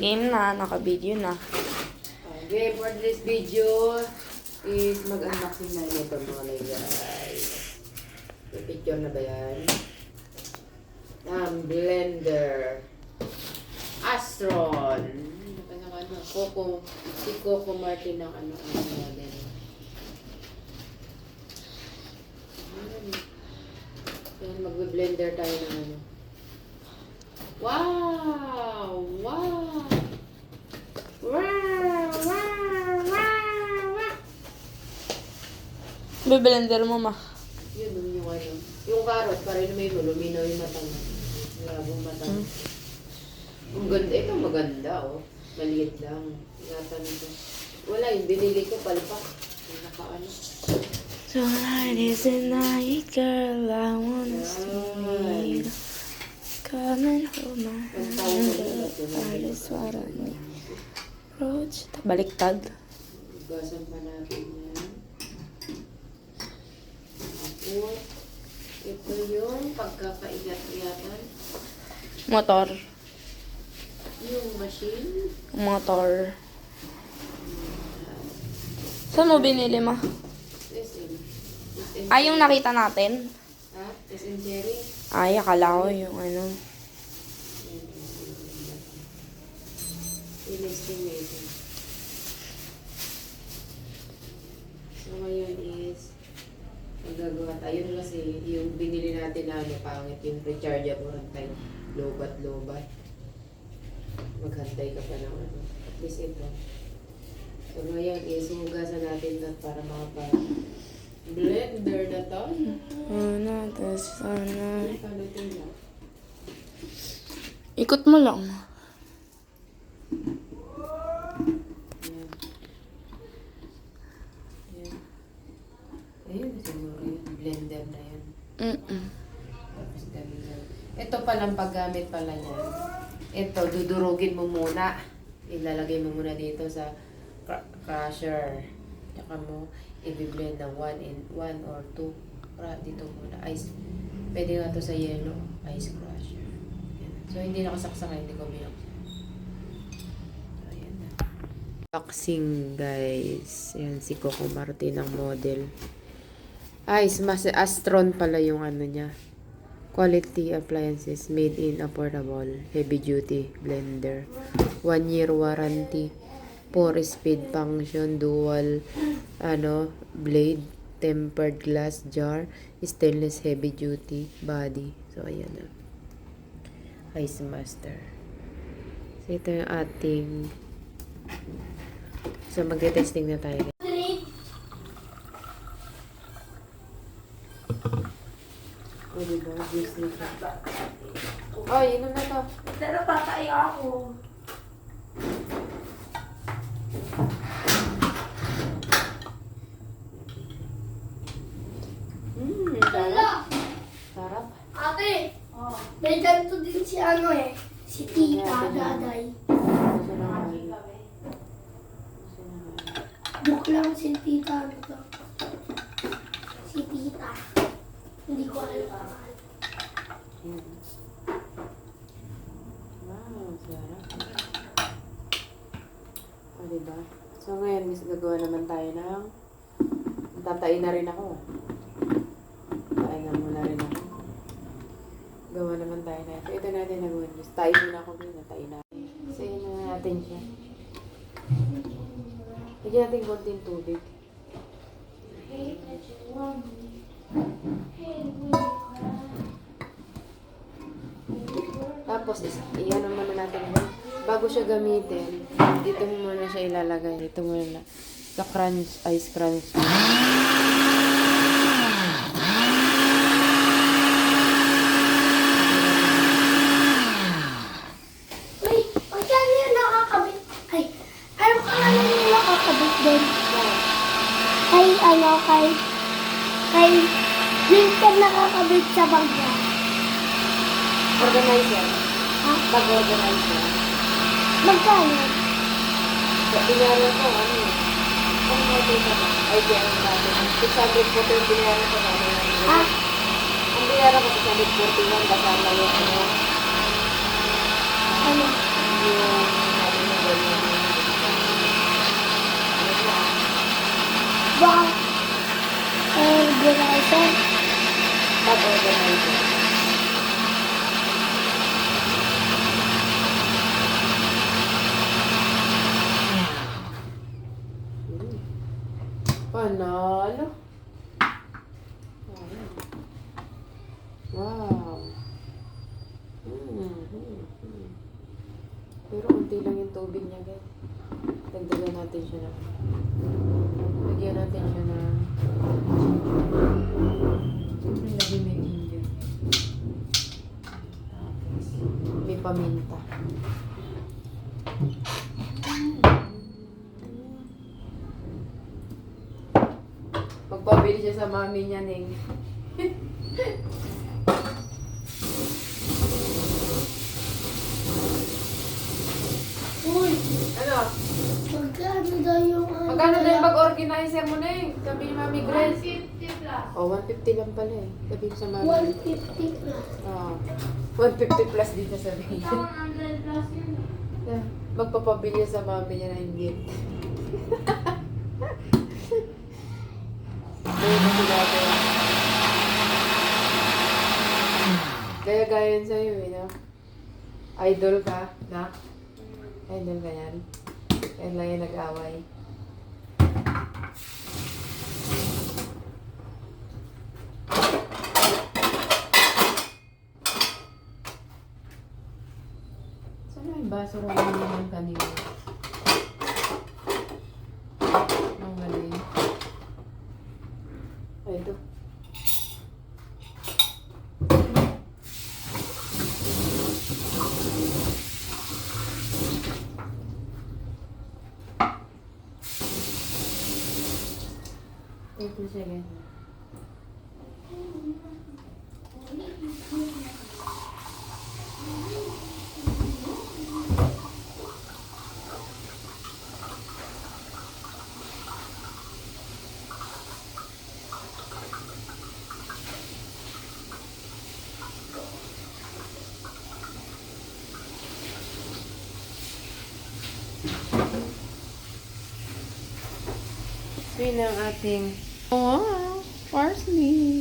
Game na, naka-video na. Okay, for this video is mag-unboxing na ito mga guys. May picture na ba yan? Blender. Astron. Coco. Si Coco Martin ng ano model. Yan, magbe-blender tayo ng ano. Wow! Wow! Wow! Wow! Wow! Be-blender mo, ma. Yun yung ano. Yung carrot, para luminaw yung mata mo. Labong mata mo. Ang ganda. Ito maganda, oh. Maliit lang. Ingatan ito. Wala, yung binili ko, palpak. Yung nakaano. Tonight is the night, girl. I wanna see you. Come and hold my hand. I just wanna need. Roach. Baliktad. Gasan pa natin yan. Tapos, ito yung pagkakaigat-igatan. Motor. Yung machine. Motor. Saan mo binili, ma? SM. Ay, yung nakita natin. Ha? SM Cherry. Ay, akala ko yung ano. In-estimation. So, ngayon is magagawa tayo. Yun kasi yung binili natin na ano, pangit yung rechargeable hantay. Lobat-lobat. Maghantay ka pa ng ano. At least ito. So, ngayon is hugasan natin na para blender na to. Ano, tas ano. Palutin lang. Ikot mo lang. Ayan. Ayan. Ayun, siguro yun. Blender na yun. Tapos dami na. Ito palang paggamit pala niya. Ito, dudurugin mo muna. Ilalagay mo muna dito sa crusher. Tsaka mo i-blend ng 1 or 2. Dito muna. Ice. Pwede nga to sa yellow. Ice crusher. Ayan. So, hindi nakasaksak. Hindi ko binuksan. So, ayan na. Unboxing, guys. Ayan, si Coco Martin ang model. Mas Astron pala yung ano niya. Quality appliances made in affordable heavy duty blender. 1 year warranty. 4-speed function, dual blade, tempered glass jar, stainless heavy duty body. So ayan na. Ice Master. So ito yung ating. So magte-testing na tayo. O, diba? Juice na siya. Oh, inom na to. Pero papaya ako. Sarap. Sarap. Ate, may ganito din si ano si Tita Daday. Book lang si Tita ano to. Si Tita. Hindi ko alam pangalan. Wow, sarap. O, diba? So, ngayon, gagawa naman tayo ng tatain na rin ako. Tatain na muna rin ako. Gawa naman tayo na ito. Ito natin nagawa. Just tayo muna ako muna. Tayo na. So, yun na natin siya. Lagyan natin konting tubig. Tapos, i-ano muna natin. Bago siya gamitin, dito mo muna siya ilalagay. Dito muna. Sa crunch, ice crunch. Uy, magkano yung nakakabit? Ay, ano ka na yung nakakabit doon? Kay yung ka nakakabit sa bagya. Organizer. Ha? Pag-organizer. Magkano? Binayaran ko, ano yun? Ano mo ito ba? Ay, binayaran natin. 600 po ito yung binayaran ko. Ha? Ang binayaran ko 641 kasama yung ano. Ano? Yung Wow. Organizer. Top organizer. Panalo. Wow. Pero unti lang yung tubig niya, guys. Dagdagan natin siya na. Lagyan natin siya na. Siyempre, lagi may ginger. Tapos, may paminta. Magpabili siya sa mami niya, Ning. Uy, Ano? magkano daw yung ano? Magkano na yung pag-organizer mo, Ning? Sabi ni Mami Grace. 150 plus. Oh, 150 lang pala eh. Sabi ko sa mami. 150 plus. Oh, 150 plus din sa sabihin. 100 plus yun. Magpapabili sa mami niya ng gift. Ayun na sila ko. Gaya-gaya yun sa'yo eh, no? Idol ka, na? Idol ka yan. Kaya lang yung nag-away. Saan yung baso rin naman kanina? Ang galing. Ay, ito. Ito siya, guys. Yun ang ating... Wow! Parsley!